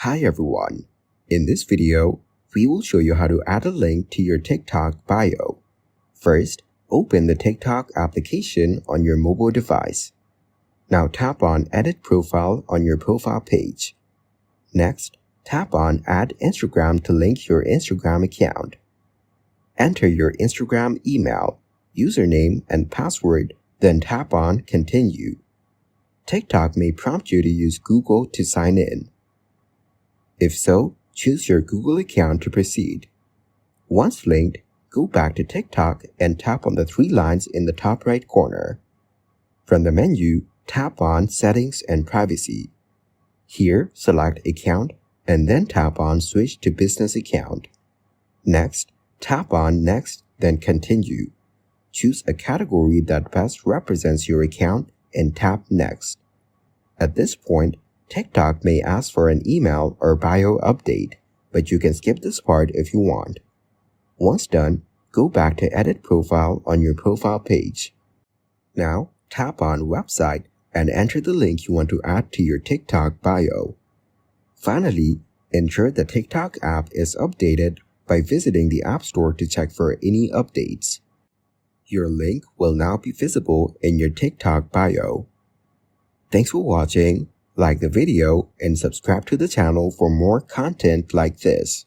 Hi everyone. In this video, we will show you how to add a link to your TikTok bio. First, open the TikTok application on your mobile device. Now tap on Edit Profile on your profile page. Next, tap on Add Instagram to link your Instagram account. Enter your Instagram email, username, and password, then tap on Continue. TikTok may prompt you to use Google to sign in. If so, choose your Google account to proceed. Once linked, go back to TikTok and tap on the three lines in the top right corner. From the menu, tap on Settings and Privacy. Here, select Account and then tap on Switch to Business Account. Next, tap on Next, then Continue. Choose a category that best represents your account and tap Next. At this point, TikTok may ask for an email or bio update, but you can skip this part if you want. Once done, go back to Edit Profile on your profile page. Now, tap on Website and enter the link you want to add to your TikTok bio. Finally, ensure the TikTok app is updated by visiting the App Store to check for any updates. Your link will now be visible in your TikTok bio. Thanks for watching. Like the video and subscribe to the channel for more content like this.